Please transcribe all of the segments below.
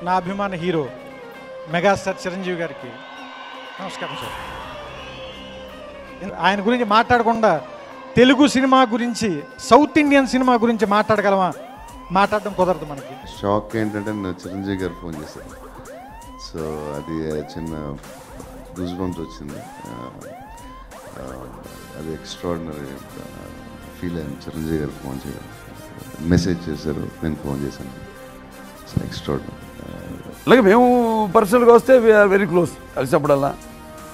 నా అభిమాన hero megastar Chiranjeevi గారికి నమస్కారం సార్. ఆయన గురించి మాట్లాడకుండా తెలుగు సినిమా గురించి, సౌత్ ఇండియన్ సినిమా గురించి మాట్లాడగలమా? మాట్లాడడం కుదరదు మనకి. షాక్ ఏంటంటే చిరంజీవి గారు ఫోన్ చేశారు. సో అది చిన్న గూస్ బంప్స్ వచ్చింది. అది ఎక్స్ట్రాడినరీ ఫీల్ అయింది. చిరంజీవి గారు ఫోన్ చేయడం, మెసేజ్ చేశారు, నేను ఫోన్ చేశాను. So extraordinary. అలాగే మేము పర్సనల్గా వస్తే వీఆర్ వెరీ క్లోజ్. కలిసినప్పుడల్లా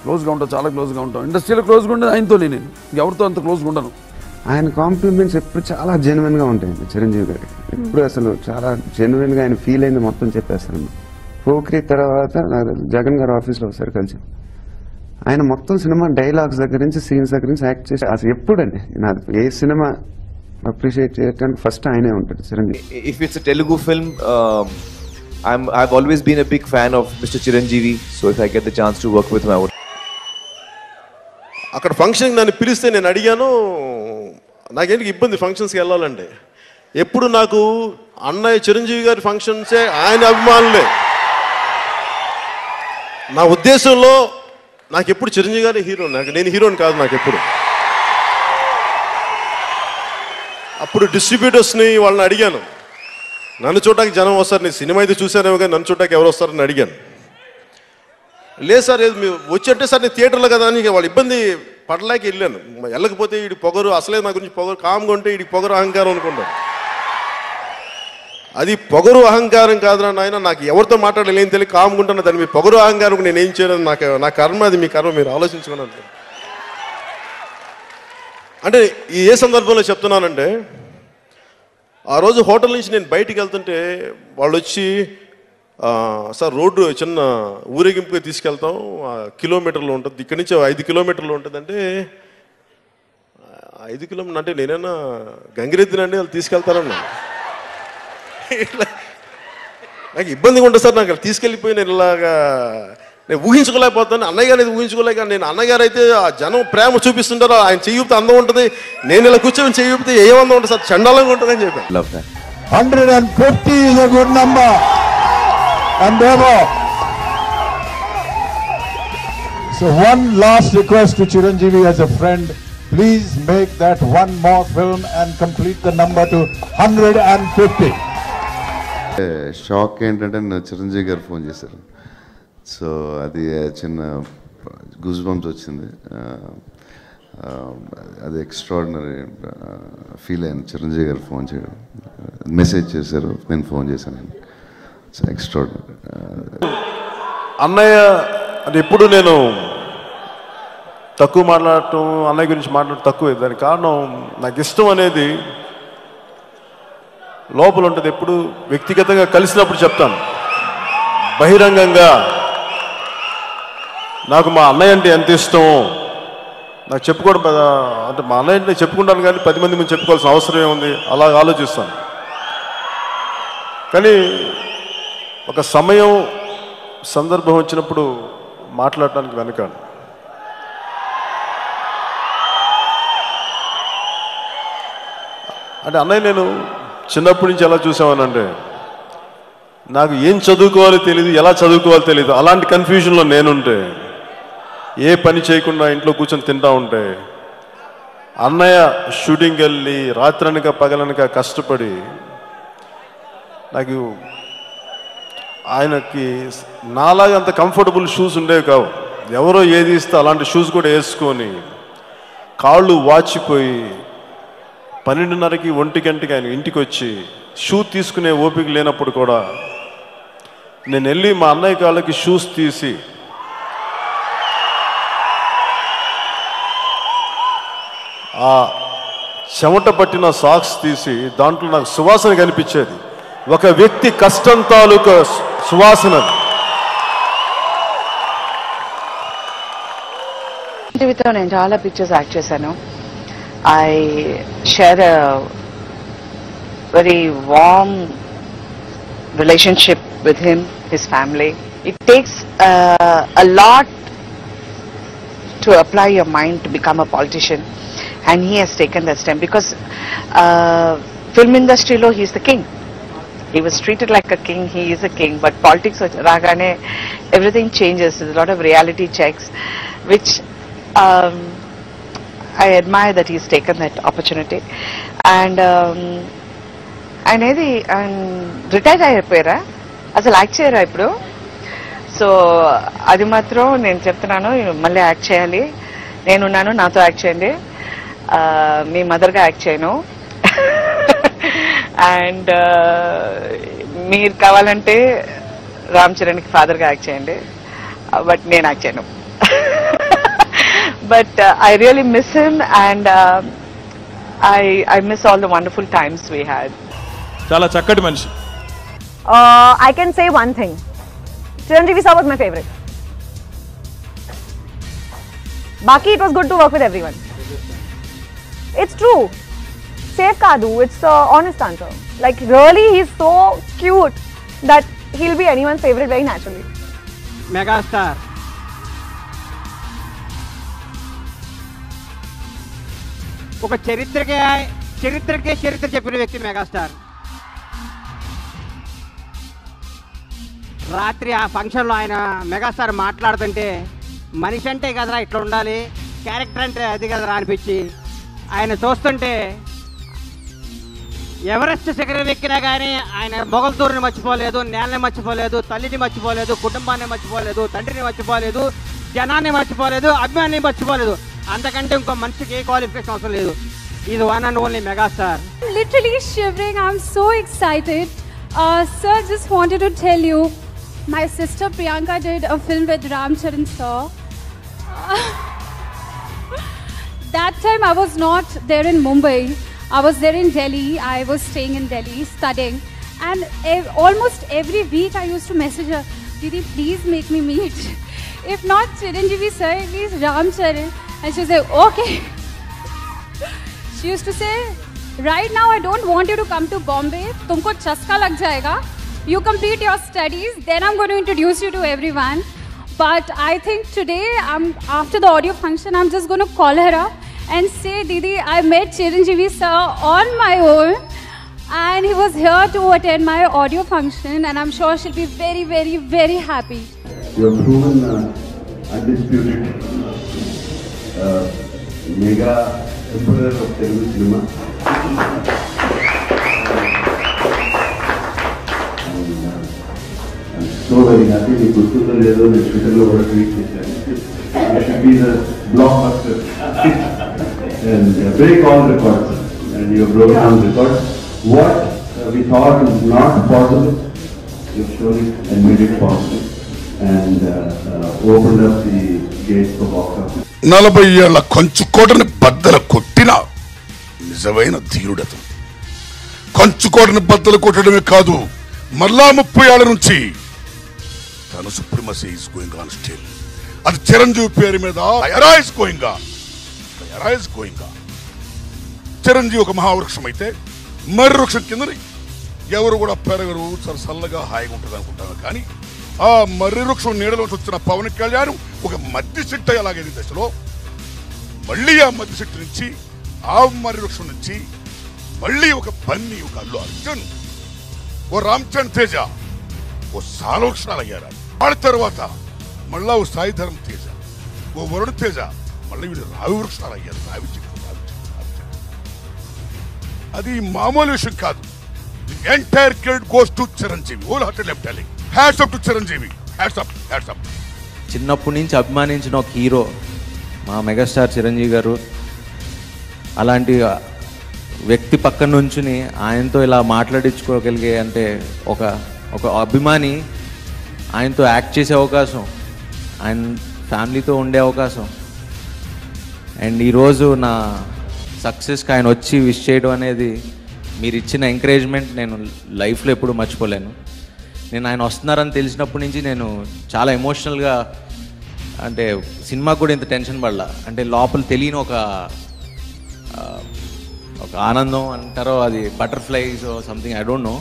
క్లోజ్గా ఉంటాం, చాలా క్లోజ్గా ఉంటాం. ఇండస్ట్రీలో క్లోజ్గా ఉండేది ఆయనతోనే, నేను ఎవరితో అంత క్లోజ్గా ఉండను. ఆయన కాంప్లిమెంట్స్ ఎప్పుడు చాలా జెన్యున్గా ఉంటాయండి చిరంజీవి గారికి. ఎప్పుడు అసలు చాలా జెన్యున్గా ఆయన ఫీల్ అయింది మొత్తం చెప్పేస్తాను. పోక్రీ తర్వాత జగన్ గారు ఆఫీస్లో ఒకసారి కలిసి ఆయన మొత్తం సినిమా డైలాగ్స్ దగ్గర నుంచి, సీన్స్ దగ్గర నుంచి యాక్ట్ చేసి అసలు ఎప్పుడండి నాది ఏ సినిమా అప్రిషియేట్ చేయడానికి ఫస్ట్ ఆయనే ఉంటాడు Chiranjeevi. If it's a Telugu film, I've always been a big fan of Mr. Chiranjeevi. So if I get the chance to work with him, I would. అక్కడ ఫంక్షన్కి నన్ను పిలిస్తే నేను అడిగాను, నాకేంటి ఇబ్బంది ఫంక్షన్స్కి వెళ్ళాలంటే. ఎప్పుడు నాకు అన్నయ్య చిరంజీవి గారి ఫంక్షన్సే, ఆయన అభిమానులే. నా ఉద్దేశంలో నాకు ఎప్పుడు చిరంజీవి గారి హీరో, నేను హీరోని కాదు నాకు ఎప్పుడు. అప్పుడు డిస్ట్రిబ్యూటర్స్ని వాళ్ళని అడిగాను, నన్ను చూడటానికి జనం వస్తారు, నేను సినిమా అయితే చూసానేమో కానీ నన్ను చూడటానికి ఎవరు వస్తారని అడిగాను. లేదు సార్, మీరు వచ్చి సార్ నేను థియేటర్లో కదా అని వాళ్ళు ఇబ్బంది పడలేక వెళ్ళాను. వెళ్ళకపోతే వీడి పొగరు, అసలే నా గురించి పొగరు, కామ్గా ఉంటే వీడికి పొగరు అహంకారం అనుకుంటాను. అది పొగరు అహంకారం కాదురా నాయన, నాకు ఎవరితో మాట్లాడలేని తెలియదు, కామ్గా ఉంటాను. దాన్ని మీ పొగరు అహంకారం నేను ఏం చేయను, నా కర్మ అది, మీ కర్మ, మీరు ఆలోచించుకున్నాను. అంటే ఏ సందర్భంలో చెప్తున్నానంటే, ఆ రోజు హోటల్ నుంచి నేను బయటికి వెళ్తుంటే వాళ్ళు వచ్చి, సార్ రోడ్డు చిన్న ఊరేగింపుగా తీసుకెళ్తాం, కిలోమీటర్లు ఉంటుంది, ఇక్కడి నుంచి 5 కిలోమీటర్లు ఉంటుంది అంటే, 5 కిలోమీటర్లు అంటే నేనైనా గంగిరెద్దునండి వాళ్ళు తీసుకెళ్తారన్నా. నాకు ఇబ్బందిగా ఉంటుంది సార్, నాకు తీసుకెళ్ళిపోయి నేను ఇలాగా నేను ఊహించుకోలేకపోతాను. అన్నయ్య గారు అయితే ఊహించుకోలేక, నేను అన్నగారు అయితే ఆ జనం ప్రేమ చూపిస్తుంటారు, ఆయన చెయ్యితే అందం ఉంటుంది, నేను ఇలా కూర్చొని చెయ్యితే ఏమందం ఉంటుంది సార్, చండాలంగా ఉంటుంది అని చెప్పాను. 150 is a good number. And so one last request to Chiranjeevi as a friend, please make that one more film and complete the number to 150. Shock ఏంటంటే చిరంజీవి గారు ఫోన్ చేశారు. సో అది చిన్న గూస్ బంప్స్ వచ్చింది. అది ఎక్స్ట్రాడినరీ ఫీల్ అయింది. చిరంజీవి గారు phone చేయడం, మెసేజ్ చేశారు, నేను ఫోన్ చేశాను. ఎక్స్ట్రాడినరీ. అన్నయ్య అంటే ఎప్పుడు నేను తక్కువ మాట్లాడటం, అన్నయ్య గురించి మాట్లాడటం తక్కువ. దానికి కారణం నాకు ఇష్టం అనేది లోపల ఉంటుంది. ఎప్పుడు వ్యక్తిగతంగా కలిసినప్పుడు చెప్తాను, బహిరంగంగా నాకు మా అన్నయ్య అంటే ఎంత ఇష్టం నాకు చెప్పుకోవడం. అంటే మా అన్నయ్య అంటే చెప్పుకుంటాను కానీ 10 మంది ముందు చెప్పుకోవాల్సిన అవసరం ఏముంది, అలా ఆలోచిస్తాను. కానీ ఒక సమయం, సందర్భం వచ్చినప్పుడు మాట్లాడటానికి వెనకాను. అంటే అన్నయ్య నేను చిన్నప్పటి నుంచి ఎలా చూసామనంటే, నాకు ఏం చదువుకోవాలో తెలియదు, ఎలా చదువుకోవాలో తెలియదు. అలాంటి కన్ఫ్యూజన్లో నేనుంటే, ఏ పని చేయకుండా ఇంట్లో కూర్చొని తింటా ఉంటే, అన్నయ్య షూటింగ్కి వెళ్ళి రాత్రనక పగలనక కష్టపడి, నాకు ఆయనకి నాలాగా అంత కంఫర్టబుల్ షూస్ ఉండేవి కావు. ఎవరో ఏది ఇస్తే అలాంటి షూస్ కూడా వేసుకొని కాళ్ళు వాచిపోయి 12:30కి 1 గంటకి ఆయన ఇంటికి వచ్చి షూ తీసుకునే ఓపిక లేనప్పుడు కూడా నేను వెళ్ళి మా అన్నయ్య కాళ్ళకి షూస్ తీసి ఆ చెమట పట్టిన సాక్స్ తీసి దాంట్లో నాకు సువాసన కనిపించేది. ఒక వ్యక్తి కష్టం తాలూకా సువాసన. టీవీతో నేను చాలా పిక్చర్స్ యాక్ట్ చేశాను. I share a very warm relationship with him, his family. It takes a lot to apply your mind to become a politician, and he has taken that step because film industry lo he is the king. he was treated like a king. He is a king, but politics ragane, everything changes. There's a lot of reality checks, which I admire that he's taken that opportunity. And అనేది retire అయిపోయారా, అసలు act చేయరా ఇప్పుడు? So అది మాత్రం నేను చెప్తున్నాను, మళ్ళీ యాక్ట్ చేయాలి. నేనున్నాను, నాతో యాక్ట్ చేయండి. మీ మదర్గా యాక్ట్ చేయను. అండ్ మీరు కావాలంటే రామ్ చరణ్కి ఫాదర్గా యాక్ట్ చేయండి, బట్ నేను యాక్ట్ చేయను. But I really miss him and I miss all the wonderful times we had. చాలా చక్కటి మనిషి. I can say one thing. Chiranjeevi sir was my favorite. Baki, it was good to work with everyone. It's true. Safe Kadu, it's the honest answer. Like really, he's so cute that he'll be anyone's favorite very naturally. Megastar. ఒక చరిత్ర చెప్పిన వ్యక్తి megastar. రాత్రి ఆ ఫంక్షన్లో ఆయన megastar మాట్లాడుతుంటే మనిషి అంటే కదరా ఇట్లా ఉండాలి, క్యారెక్టర్ అంటే అది కదరా అనిపించి ఆయన చూస్తుంటే ఎవరెస్ట్ శిఖరం ఎక్కినా కానీ ఆయన మొగల్తూరుని మర్చిపోలేదు, నేలని మర్చిపోలేదు, తల్లిని మర్చిపోలేదు, కుటుంబాన్ని మర్చిపోలేదు, తండ్రిని మర్చిపోలేదు, జనాన్ని మర్చిపోలేదు, అభిమానాన్ని మర్చిపోలేదు. అంతకంటే ఇంకో మనిషికి ఏ క్వాలిఫికేషన్ అవసరం లేదు. ఇది one and only megastar. Literally shivering. I'm so excited. Sir, just wanted to tell you, my sister Priyanka did a film with Ram Charan sir. That time I was not there in Mumbai. I was there in Delhi. I was staying in Delhi studying, and almost every week I used to message her, Didi, please make me meet. If not Chiranjeevi sir, at least Ram Charan. And she said, okay. She used to say, right now I don't want you to come to Bombay. Tumko chaska lag jayega. You complete your studies, then I'm going to introduce you to everyone. But I think today, after the audio function, I'm just going to call her up and say, Didi, I met Chiranjeevi sir on my own, and he was here to attend my audio function, and I'm sure she'll be very, very, very happy. You have proven undisputed mega emperor of Telugu cinema. I'm so very happy. You could do the level and Twitter over a tweet. You should be the blockbuster. And break all records. And you have broken all records. What we thought was not possible, you have shown it and made it possible. And opened up the gates for box office. 40 ఏళ్ల కంచుకోటని బద్దలు కొట్టిన నిజమైన ధీరుడత. కంచుకోటని బద్దలు కొట్టడమే కాదు, మళ్ళా 30 ఏళ్ల నుంచి తన supremacy is going on still. అది చిరంజీవి పేరు మీద ఎరైజ్ గోయింగ్ ఆన్. చిరంజీవి ఒక మహావృక్షం అయితే మర్రి వృక్షం కిందని ఎవరు కూడా పెరగరు, చాలా చల్లగా హాయిగా ఉంటుంది అనుకుంటాను. కానీ ఆ మర్రి వృక్షం నీడలోకి వచ్చిన పవన్ కళ్యాణ్ ఒక మధ్య చెట్టు ఎలాగైన దశలో మళ్ళీ ఆ మధ్య చెట్టు నుంచి, ఆ మర్రి వృక్షం నుంచి మళ్ళీ ఒక బన్నీ, ఒక అల్లు అర్జున్, ఓ రామ్ చరణ్ తేజ, ఓ సాలవృక్షాలు అయ్యారు. వాళ్ళ తర్వాత మళ్ళా ఓ సాయి ధర్మ తేజ, ఓ వరుణ తేజ, మళ్ళీ వీళ్ళు రావి వృక్షాలు అయ్యారు. రావి చెట్టు. అది మామూలు విషయం కాదు. The entire credit goes to Chiranjeevi. Whole hearted I am telling. Hats up to Chiranjeevi. Hats up. చిన్నప్పటి నుంచి అభిమానించిన ఒక హీరో మా మెగాస్టార్ చిరంజీవి గారు. అలాంటి వ్యక్తి పక్కన నుంచుని ఆయనతో ఇలా మాట్లాడించుకోగలిగే అంటే ఒక అభిమాని ఆయనతో యాక్ట్ చేసే అవకాశం, ఆయన ఫ్యామిలీతో ఉండే అవకాశం, అండ్ ఈరోజు నా సక్సెస్కి ఆయన వచ్చి విష్ చేయడం అనేది, మీరు ఇచ్చిన ఎంకరేజ్మెంట్ నేను లైఫ్లో ఎప్పుడు మర్చిపోలేను. నేను ఆయన వస్తున్నారని తెలిసినప్పటి నుంచి నేను చాలా ఎమోషనల్గా, అంటే సినిమాకు కూడా ఇంత టెన్షన్ పడలా. అంటే లోపల తెలియని ఒక ఆనందం అంటారో, అది butterflies something, I don't know.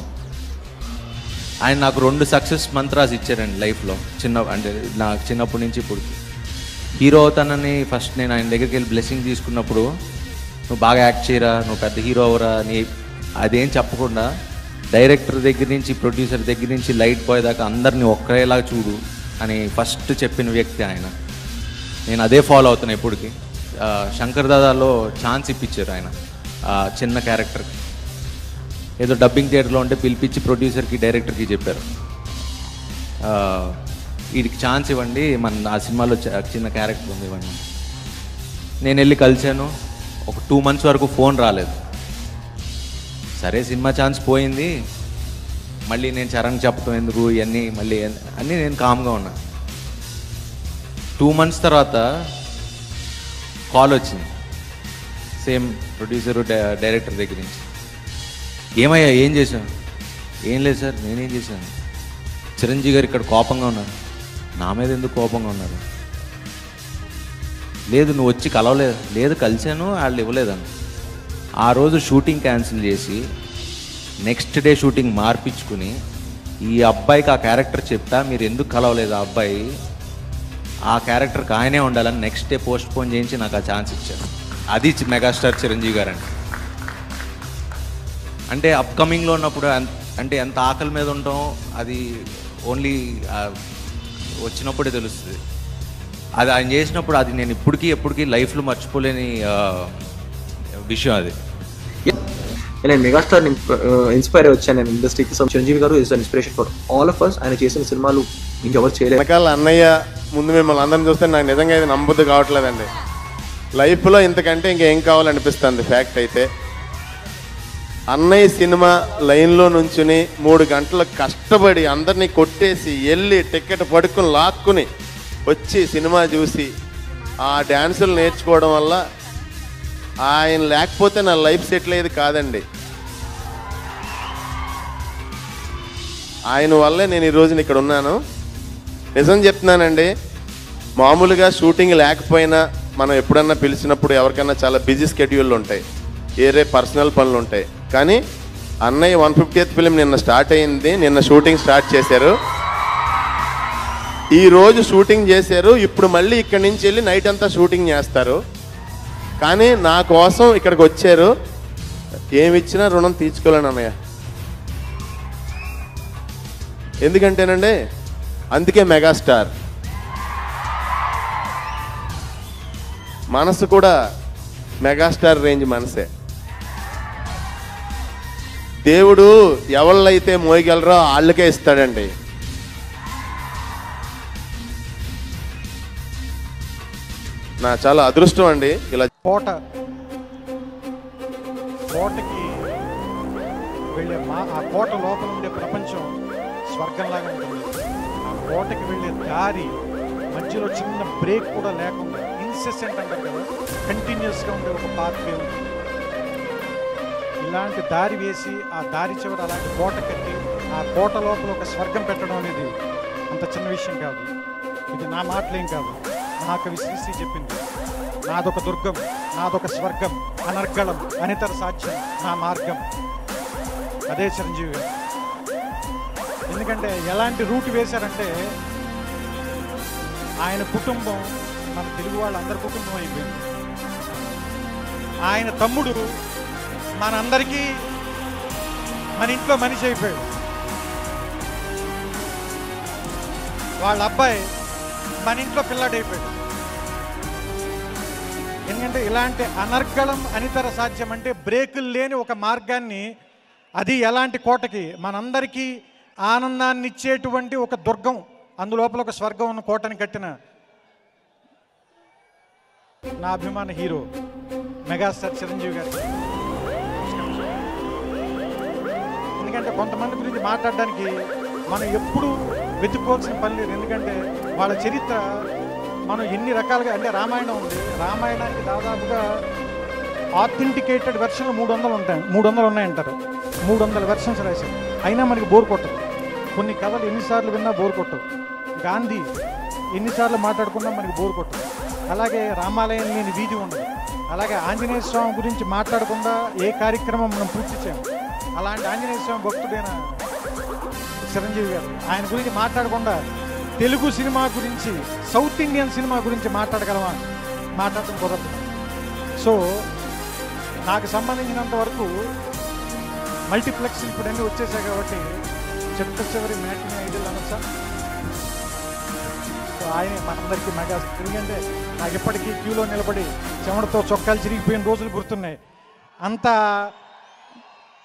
ఆయన నాకు 2 సక్సెస్ మంత్రాస్ ఇచ్చారండి లైఫ్లో. అంటే నాకు చిన్నప్పటి నుంచి ఇప్పుడు హీరో అవుతానని ఫస్ట్ నేను ఆయన దగ్గరికి వెళ్ళి బ్లెస్సింగ్ తీసుకున్నప్పుడు, నువ్వు బాగా యాక్ట్ చేయరా, నువ్వు పెద్ద హీరో అవరా, అదేం చెప్పకుండా డైరెక్టర్ దగ్గర నుంచి ప్రొడ్యూసర్ దగ్గర నుంచి లైట్ బాయ్ దాకా అందరినీ ఒక్కరేలా చూడు అని ఫస్ట్ చెప్పిన వ్యక్తి ఆయన. నేను అదే ఫాలో అవుతాను ఎప్పటికీ. శంకర్ దాదాలో ఛాన్స్ ఇప్పించారు ఆయన చిన్న క్యారెక్టర్కి. ఏదో డబ్బింగ్ థియేటర్లో ఉంటే పిలిపించి ప్రొడ్యూసర్కి డైరెక్టర్కి చెప్పారు, వీడికి ఛాన్స్ ఇవ్వండి, మన ఆ సినిమాలో చిన్న క్యారెక్టర్ ఉంది ఇవ్వండి. నేను వెళ్ళి కలిశాను. ఒక 2 months వరకు ఫోన్ రాలేదు. సరే సినిమా ఛాన్స్ పోయింది, మళ్ళీ నేను చరణ్ చెప్పడం ఎందుకు ఇవన్నీ మళ్ళీ అన్నీ నేను కామ్గా ఉన్నా. 2 months తర్వాత కాల్ వచ్చింది సేమ్ ప్రొడ్యూసరు డైరెక్టర్ దగ్గర నుంచి. ఏమయ్యా ఏం చేశాను? ఏం లేదు సార్, నేనేం చేశాను? చిరంజీవి గారు ఇక్కడ కోపంగా ఉన్నారు. నా మీద ఎందుకు కోపంగా ఉన్నారు? లేదు నువ్వు వచ్చి కలవలేదు. లేదు కలిశాను, వాళ్ళు ఇవ్వలేదని. ఆ రోజు షూటింగ్ క్యాన్సిల్ చేసి నెక్స్ట్ డే షూటింగ్ మార్పించుకుని ఈ అబ్బాయికి ఆ క్యారెక్టర్ చెప్తా, మీరు ఎందుకు కలవలేదు? ఆ అబ్బాయి ఆ క్యారెక్టర్కి ఆయనే ఉండాలని నెక్స్ట్ డే పోస్ట్ పోన్ చేయించి నాకు ఆ ఛాన్స్ ఇచ్చారు. అది మెగాస్టార్ చిరంజీవి గారు అంటే అప్కమింగ్లో ఉన్నప్పుడు అంటే ఎంత ఆకలి మీద ఉంటాం అది ఓన్లీ వచ్చినప్పుడే తెలుస్తుంది. అది ఆయన చేసినప్పుడు అది నేను ఎప్పటికీ లైఫ్లో మర్చిపోలేని విషయం అది. నేను మెగాస్టార్ ఇన్స్పైర్ వచ్చాను నేను ఇండస్ట్రీకి. సో చిరంజీవి గారు is inspiration for all of us. ఆయన చేసిన సినిమాలు ఇంకెవరు చేయలేదు. వెనకాల అన్నయ్య ముందు మిమ్మల్ని అందరిని చూస్తే నాకు నిజంగా ఇది నమ్మబుద్ధి కావట్లేదండి. లైఫ్లో ఇంతకంటే ఇంకేం కావాలనిపిస్తుంది. ఫ్యాక్ట్ అయితే అన్నయ్య సినిమా లైన్లో నుంచుని 3 గంటలు కష్టపడి అందరినీ కొట్టేసి వెళ్ళి టికెట్ పడుకుని లాక్కుని వచ్చి సినిమా చూసి ఆ డ్యాన్సులు నేర్చుకోవడం వల్ల ఆయన లేకపోతే నా లైఫ్ సెటిల్ అయ్యేది కాదండి. ఆయన వల్లే నేను ఈ రోజున ఇక్కడ ఉన్నాను. నిజం చెప్తున్నానండి, మామూలుగా షూటింగ్ లేకపోయినా మనం ఎప్పుడన్నా పిలిచినప్పుడు ఎవరికైనా చాలా బిజీ స్కెడ్యూల్ ఉంటాయి, వేరే పర్సనల్ పనులు ఉంటాయి. కానీ అన్నయ్య 150th ఫిలిం నిన్న స్టార్ట్ అయింది, నిన్న షూటింగ్ స్టార్ట్ చేశారు, ఈరోజు షూటింగ్ చేశారు, ఇప్పుడు మళ్ళీ ఇక్కడి నుంచి వెళ్ళి నైట్ అంతా షూటింగ్ చేస్తారు. కానీ నా కోసం ఇక్కడికి వచ్చారు. ఏమిచ్చినా రుణం తీర్చుకోలేను అన్నయ్య. ఎందుకంటేనండి అందుకే మెగాస్టార్. మనసు కూడా మెగాస్టార్ రేంజ్ మనసే. దేవుడు ఎవళ్ళైతే మోయగలరో వాళ్ళకే ఇస్తాడండి. నా చాలా అదృష్టం అండి ఇలా. కోటకి వెళ్ళే ఆ కోట లోపల ఉండే ప్రపంచం స్వర్గంలాగా ఉంటుంది. ఆ కోటకి వెళ్ళే దారి మధ్యలో చిన్న బ్రేక్ కూడా లేకుండా ఇన్సెసెంట్ అంటారు కదా, కంటిన్యూస్గా ఉండే ఒక పాత్వే ఉంటుంది. ఇలాంటి దారి వేసి ఆ దారి చివర అలాంటి కోట కట్టి ఆ కోట లోపల ఒక స్వర్గం పెట్టడం అనేది అంత చిన్న విషయం కాదు. ఇది నా మాటలేం కాదు, మహాకవి శ్రీశ్రీ చెప్పింది. నాదొక దుర్గం, నాదొక స్వర్గం, అనర్గళం అనితర సాధ్యం నా మార్గం. అదే చిరంజీవి గారు. ఎందుకంటే ఎలాంటి రూట్ వేశారంటే ఆయన కుటుంబం మన తెలుగు వాళ్ళందరి కుటుంబం అయిపోయింది. ఆయన తమ్ముడు మనందరికీ మన ఇంట్లో మనిషి అయిపోయాడు. వాళ్ళ అబ్బాయి మన ఇంట్లో పిల్లాడైపోయాడు. ఎందుకంటే ఇలాంటి అనర్గళం అనితర సాధ్యం అంటే బ్రేకులు లేని ఒక మార్గాన్ని, అది ఎలాంటి కోటకి మనందరికీ ఆనందాన్ని ఇచ్చేటువంటి ఒక దుర్గం, అందులోపల ఒక స్వర్గం ఉన్న కోటని కట్టిన నా అభిమాన హీరో మెగాస్టార్ చిరంజీవి గారు. ఎందుకంటే కొంతమంది గురించి మాట్లాడడానికి మనం ఎప్పుడు వెతుక్కోవాల్సిన పని లేదు. ఎందుకంటే వాళ్ళ చరిత్ర మనం ఎన్ని రకాలుగా, అంటే రామాయణం ఉంది, రామాయణానికి దాదాపుగా ఆథెంటికేటెడ్ వెర్షన్లు 300 ఉన్నాయంటారు. 300 వెర్షన్స్ రాశారు, అయినా మనకి బోర్ కొట్టదు. కొన్ని కథలు ఎన్నిసార్లు విన్నా బోర్ కొట్టవు. గాంధీ ఎన్నిసార్లు మాట్లాడుకున్నా మనకి బోర్ కొట్టదు. అలాగే రామాలయం లేని వీధి ఉండదు. అలాగే ఆంజనేయ స్వామి గురించి మాట్లాడకుండా ఏ కార్యక్రమం మనం పూర్తి చేయము. అలాంటి ఆంజనేయ స్వామి భక్తుడైన చిరంజీవి గారు, ఆయన గురించి మాట్లాడకుండా తెలుగు సినిమా గురించి, సౌత్ ఇండియన్ సినిమా గురించి మాట్లాడగలమా? మాట్లాడటం కుదరదు. సో నాకు సంబంధించినంత వరకు మల్టీప్లెక్స్ ఇప్పుడు అన్నీ వచ్చేసాయి కాబట్టి చిట్ట చివరి మ్యాట్ని ఐడియల్ అనొచ్చా. సో ఆయనే మనందరికీ మెగా. ఎందుకంటే నాకు ఎప్పటికీ క్యూలో నిలబడి చెమటతో చొక్కాలు చిరిగిపోయిన రోజులు గుర్తున్నాయి. అంత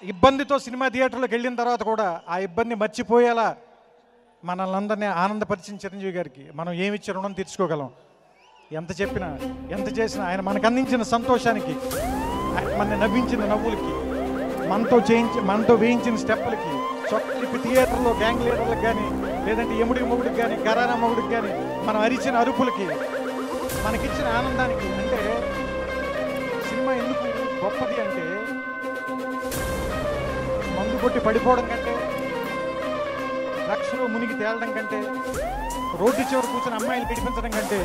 ఇబ్బందితో సినిమా థియేటర్లోకి వెళ్ళిన తర్వాత కూడా ఆ ఇబ్బంది మర్చిపోయేలా మనల్ని అందరినీ ఆనందపరిచిన చిరంజీవి గారికి మనం ఏమిచ్చి రుణం తీర్చుకోగలం. ఎంత చెప్పినా ఎంత చేసినా ఆయన మనకు అందించిన సంతోషానికి, ఆయన మన నవ్వించిన నవ్వులకి, మనతో వేయించిన స్టెప్పులకి, చొక్కలిపి థియేటర్లో గ్యాంగ్ లీడర్లకు కానీ, లేదంటే ఎముడికి మొగుడికి కానీ, కరానా మొగుడికి కానీ మనం అరిచిన అరుపులకి, మనకిచ్చిన ఆనందానికి. అంటే సినిమా ఎందుకు గొప్పది అంటే మందు కొట్టి పడిపోవడం కంటే, డ్రగ్స్లో మునిగి తేలడం కంటే, రోడ్డు చివరి కూర్చొని అమ్మాయిలు గడిపించడం కంటే,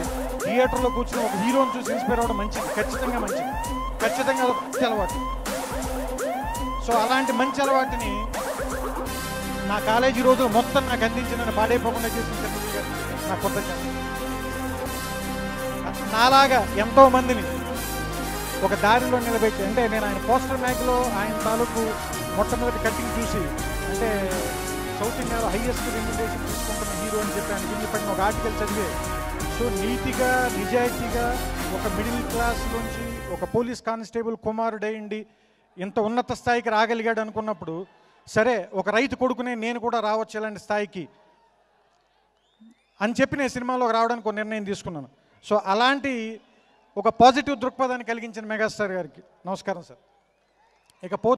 థియేటర్లో కూర్చొని ఒక హీరోని చూసి ఇన్స్పైర్ అవ్వడం మంచిది, ఖచ్చితంగా మంచిది, ఖచ్చితంగా అది మంచి అలవాటు. సో అలాంటి మంచి అలవాటుని నా కాలేజీ రోజులు మొత్తం నాకు అందించి నన్ను పాడైపోకుండా చేసిన చిరంజీవి గారు నా కృతజ్ఞత. నాలాగా ఎంతో మందిని ఒక దారిలో నిలబెట్టి, అంటే నేను ఆయన పోస్టర్ మ్యాగ్లో ఆయన తాలూకు మొట్టమొదటి కట్టింగ్ చూసి, అంటే సౌత్ ఇండియాలో హైయెస్ట్ రెమ్యునరేషన్ తీసుకుంటున్న హీరో అని చెప్పి ఆయన కింద పడిన ఒక ఆర్టికల్ చదివే. సో నీతిగా నిజాయితీగా ఒక మిడిల్ క్లాస్ నుంచి ఒక పోలీస్ కానిస్టేబుల్ కుమారుడైండి ఇంత ఉన్నత స్థాయికి రాగలిగాడు అనుకున్నప్పుడు, సరే ఒక రైతు కొడుకునే నేను కూడా రావచ్చు ఇలాంటి స్థాయికి అని చెప్పి నేను సినిమాలోకి రావడానికి ఒక నిర్ణయం తీసుకున్నాను. సో అలాంటి ఒక పాజిటివ్ దృక్పథాన్ని కలిగించిన మెగాస్టార్ గారికి నమస్కారం సార్. ఇక